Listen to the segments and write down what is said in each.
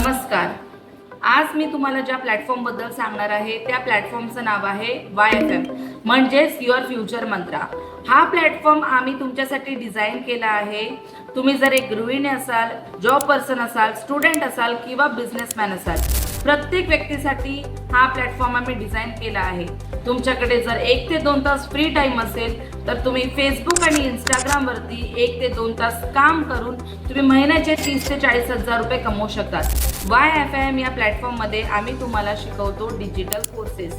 नमस्कार. आज मी तुम्हाला ज्या प्लॅटफॉर्मबद्दल सांगणार आहे त्या प्लॅटफॉर्मचं नाव आहे YFM म्हणजेच युअर फ्युचर मंत्रा. हा प्लॅटफॉर्म आम्ही तुमच्यासाठी डिझाईन केला आहे. तुम्ही जर एक गृहिणी असाल, जॉब पर्सन असाल, स्टुडंट असाल किंवा बिझनेसमॅन असाल, प्रत्येक व्यक्तीसाठी हा प्लॅटफॉर्म आम्ही डिझाईन केला आहे. तुमच्याकडे जर 1 ते 2 तास फ्री टाइम असेल तर तुम्ही फेसबुक आणि इंस्टाग्रामवरती 1 ते 2 तास काम करून तुम्ही महिन्याचे 30 ते 40 हजार रुपये कमवू शकतात. YFM या प्लॅटफॉर्ममध्ये आम्ही तुम्हाला शिकवतो डिजिटल कोर्सेस.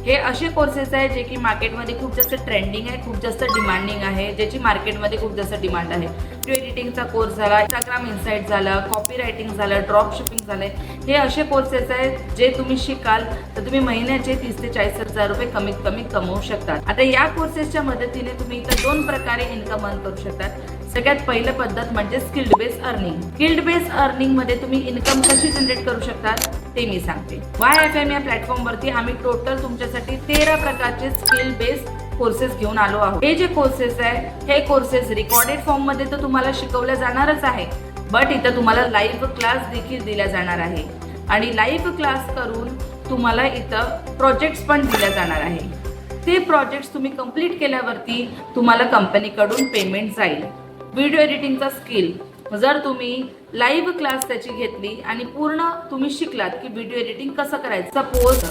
हे असे कोर्सेस आहेत जे की मार्केटमध्ये खूप जास्त ट्रेंडिंग आहे, खूप जास्त डिमांडिंग आहे, ज्याची मार्केटमध्ये खूप जास्त डिमांड आहे. व्हिडिओ एडिटिंगचा कोर्स झाला, इंस्टाग्राम इन्साइट झाला, कॉपी रायटिंग झालं, ड्रॉप शिपिंग झालं. हे असे कोर्सेस आहेत जे तुम्ही शिकाल तर तुम्ही महिन्याचे 30 ते 40 हजार रुपये कमीत कमी कमवू शकतात. आता या कोर्सेसच्या मदतीने तुम्ही इतर 2 प्रकारे इन्कम अर्न करू शकतात. सगळ्यात पहिलं पद्धत म्हणजे skilled base earning. Skilled base earning मध्ये तुम्ही इन्कम कशी जनरेट करू शकतात ते मी सांगते. YFM या प्लॅटफॉर्मवरती आम्ही टोटल तुमच्यासाठी 13 प्रकारचे स्किल बेस कोर्सेस घेऊन आलो आहोत. हे जे कोर्सेस आहे हे कोर्सेस रिकॉर्डेड फॉर्म मध्ये तर तुम्हाला शिकवले जाणारच आहे, बट इथं तुम्हाला लाईव्ह क्लास देखील दिल्या जाणार आहे आणि लाईव्ह क्लास करून तुम्हाला इथं प्रोजेक्ट्स पण दिल्या जाणार आहे. ते प्रोजेक्ट्स तुम्ही कंप्लीट केल्यावरती तुम्हाला कंपनीकडून पेमेंट जाईल. व्हिडिओ एडिटिंगचा स्किल जर तुम्ही लाईव्ह क्लास त्याची घेतली आणि पूर्ण तुम्ही शिकलात की व्हिडिओ एडिटिंग कसं करायचं सपोज,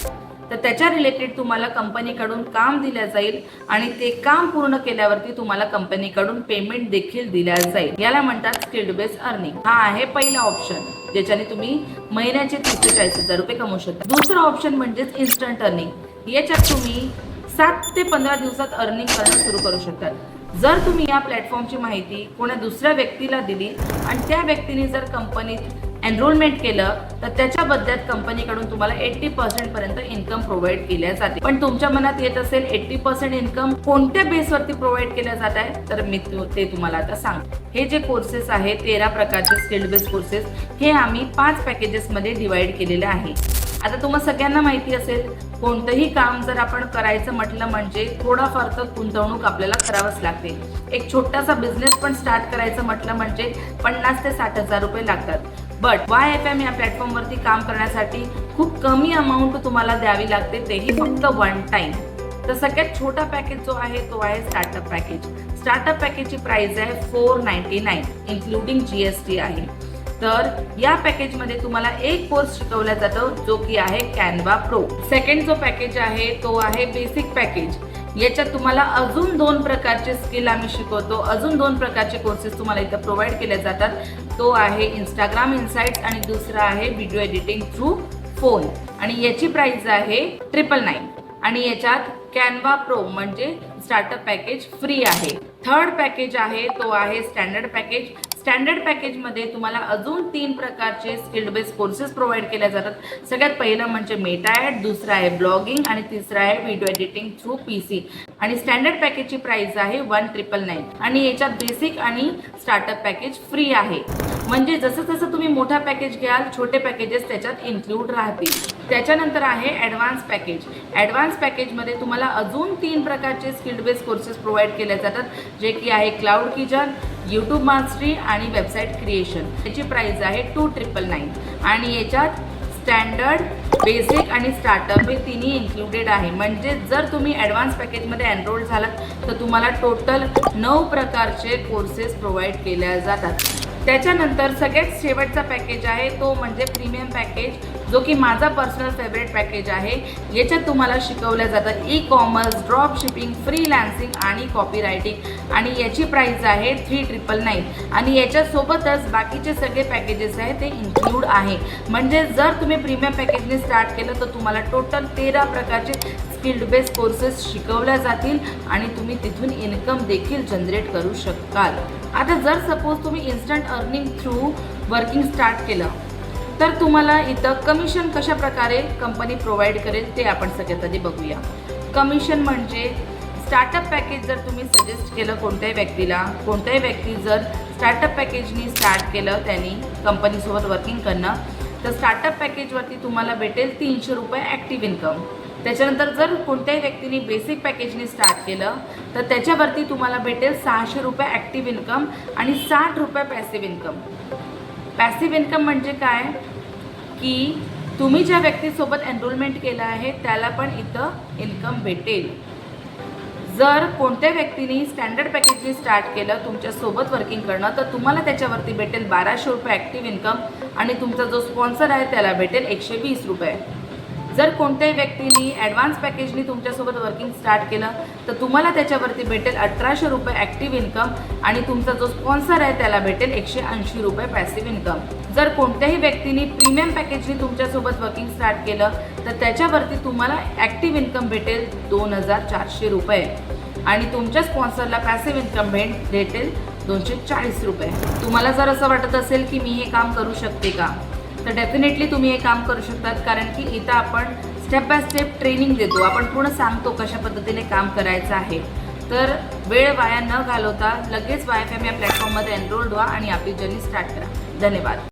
तर त्याच्या रिलेटेड तुम्हाला कंपनीकडून काम दिलं जाईल आणि ते काम पूर्ण केल्यावरती तुम्हाला कंपनीकडून पेमेंट देखील दिल्या जाईल. याला म्हणतात स्किल्ड बेस अर्निंग. हा आहे पहिला ऑप्शन ज्याच्याने तुम्ही महिन्याचे 30 ते 40 हजार रुपये कमवू शकता. दुसरा ऑप्शन म्हणजेच इन्स्टंट अर्निंग. याच्यात तुम्ही 7 ते 15 दिवसात अर्निंग करणं सुरू करू शकतात. जर तुम्ही या प्लॅटफॉर्मची माहिती कोणा दुसऱ्या व्यक्तीला दिली आणि त्या व्यक्तीने जर कंपनीत एनरोलमेंट केलं तर त्याच्या बदल्यात कंपनीकडून तुम्हाला 80% पर्यंत इन्कम प्रोव्हाइड केल्या जाते. पण तुमच्या मनात येत असेल 80% इन्कम कोणत्या बेसवरती प्रोव्हाइड केल्या जात आहे, तर मी ते तुम्हाला आता सांगते. हे जे कोर्सेस आहे 13 प्रकारचे स्किल्ड बेस कोर्सेस हे आम्ही 5 पॅकेजेसमध्ये डिवाइड केलेले आहे. आता तुम्हाला सगळ्यांना माहिती असेल कोणतंही काम जर आपण करायचं म्हटलं म्हणजे थोडाफार तर गुंतवणूक आपल्याला करावंच लागते. एक छोटासा बिझनेस पण स्टार्ट करायचं म्हटलं म्हणजे 50 ते 60 हजार रुपये लागतात. बट YFM या प्लॅटफॉर्मवरती काम करण्यासाठी खूप कमी अमाऊंट तुम्हाला द्यावी लागते, तेही फक्त 1 टाइम. तर सगळ्यात छोटा पॅकेज जो आहे तो आहे स्टार्टअप पॅकेज. स्टार्टअप पॅकेजची प्राइस आहे 499 इन्क्लुडिंग GST आहे. तर या पॅकेजमध्ये तुम्हाला एक कोर्स शिकवला जातो जो की आहे कॅनवा प्रो. सेकंड जो पॅकेज आहे तो आहे बेसिक पॅकेज. याच्यात तुम्हाला अजून 2 प्रकारचे स्किल आम्ही शिकवतो, अजून 2 प्रकारचे कोर्सेस तुम्हाला इथं प्रोव्हाइड केले जातात. तो आहे इंस्टाग्राम इन्साइट्स आणि दुसरा आहे व्हिडिओ एडिटिंग थ्रू फोन आणि याची प्राइस आहे 999 आणि याच्यात कॅनवा प्रो म्हणजे स्टार्टअप पॅकेज फ्री आहे. थर्ड पॅकेज आहे तो आहे स्टँडर्ड पॅकेज. स्टँडर्ड पॅकेजमध्ये तुम्हाला अजून 3 प्रकारचे स्किल्ड बेस कोर्सेस प्रोव्हाइड केले जातात. सगळ्यात पहिलं म्हणजे मेटा ॲड, दुसरा आहे ब्लॉगिंग आणि तिसरा आहे व्हिडिओ एडिटिंग थ्रू PC. आणि स्टँडर्ड पॅकेजची प्राइस आहे 1999 आणि याच्यात बेसिक आणि स्टार्टअप पॅकेज फ्री आहे. म्हणजे जसं जसं तुम्ही मोठा पॅकेज घ्याल छोटे पॅकेजेस त्याच्यात इन्क्लूड राहतील. त्याच्यानंतर आहे ॲडव्हान्स पॅकेज. ॲडव्हान्स पॅकेजमध्ये तुम्हाला अजून 3 प्रकारचे स्किल्ड बेस कोर्सेस प्रोव्हाइड केले जातात जे की आहे क्लाउड किचन, यूट्यूब मास्टरी आणि वेबसाईट क्रिएशन. याची प्राइस आहे 2999 आणि याच्यात स्टँडर्ड, बेसिक आणि स्टार्टअप हे तिन्ही इन्क्लुडेड आहे. म्हणजे जर तुम्ही ॲडव्हान्स पॅकेजमध्ये एनरोल झालात तर तुम्हाला टोटल 9 प्रकारचे कोर्सेस प्रोव्हाइड केल्या जातात. त्याच्यानंतर सगळ्यात शेवटचा पॅकेज आहे तो म्हणजे प्रीमियम पॅकेज जो की माझा पर्सनल फेवरेट पॅकेज आहे. याच्यात तुम्हाला शिकवलं जातं ई-कॉमर्स, ड्रॉप शिपिंग, फ्रीलान्सिंग आणि कॉपी रायटिंग आणि याची प्राइस आहे 3999 आणि याच्यासोबतच बाकीचे सगळे पॅकेजेस आहेत ते इन्क्लूड आहे. म्हणजे जर तुम्ही प्रीमियम पॅकेजने स्टार्ट केलं तर तुम्हाला टोटल 13 प्रकारचे स्किल्ड बेस कोर्सेस शिकवल्या जातील आणि तुम्ही तिथून इन्कम देखील जनरेट करू शकाल. आता जर सपोज तुम्ही instant earning through working start केलं तर तुम्हाला इथं कमिशन कशा प्रकारे कंपनी प्रोव्हाइड करेल ते आपण सगळ्यात आधी बघूया. कमिशन म्हणजे स्टार्टअप पॅकेज जर तुम्ही सजेस्ट केलं कोणत्याही व्यक्ती जर स्टार्टअप पॅकेजनी स्टार्ट केलं त्यांनी कंपनीसोबत वर्किंग करणं तर स्टार्टअप पॅकेजवरती तुम्हाला भेटेल 300 रुपये ॲक्टिव्ह इन्कम. त्याच्यानंतर जर कोणत्याही व्यक्तीने बेसिक पॅकेजने स्टार्ट केलं तर त्याच्यावरती तुम्हाला भेटेल 600 रुपये ॲक्टिव्ह इन्कम आणि 60 रुपये पॅसिव्ह इन्कम. पॅसिव्ह इन्कम म्हणजे काय, की तुम्ही ज्या व्यक्तीसोबत एनरोलमेंट केलं आहे त्याला पण इथं इन्कम भेटेल. जर कोणत्या व्यक्तीने स्टँडर्ड पॅकेजने स्टार्ट केलं तुमच्यासोबत वर्किंग करणं तर तुम्हाला त्याच्यावरती भेटेल 1200 रुपये ॲक्टिव्ह इन्कम आणि तुमचा जो स्पॉन्सर आहे त्याला भेटेल 120 रुपये. जर कोणत्याही व्यक्तीने ॲडव्हान्स पॅकेजने तुमच्यासोबत वर्किंग स्टार्ट केलं तर तुम्हाला त्याच्यावरती भेटेल 1800 रुपये ॲक्टिव्ह इन्कम आणि तुमचा जो स्पॉन्सर आहे त्याला भेटेल 180 रुपये पॅसिव्ह इन्कम. जर कोणत्याही व्यक्तीने प्रीमियम पॅकेजने तुमच्यासोबत वर्किंग स्टार्ट केलं तर त्याच्यावरती तुम्हाला ॲक्टिव्ह इन्कम भेटेल 2400 रुपये आणि तुमच्या स्पॉन्सरला पॅसिव्ह इन्कम भेटेल 240 रुपये. तुम्हाला जर असं वाटत असेल की मी हे काम करू शकते का, तर डेफिनेटली तुम्ही हे काम करू शकतात, कारण की इथं आपण स्टेप बाय स्टेप ट्रेनिंग देतो. आपण पूर्ण सांगतो कशा पद्धतीने काम करायचं आहे. तर वेळ वाया न घालवता लगेच YFM या प्लॅटफॉर्ममध्ये एनरोल्ड व्हा आणि आपली जर्नी स्टार्ट करा. धन्यवाद.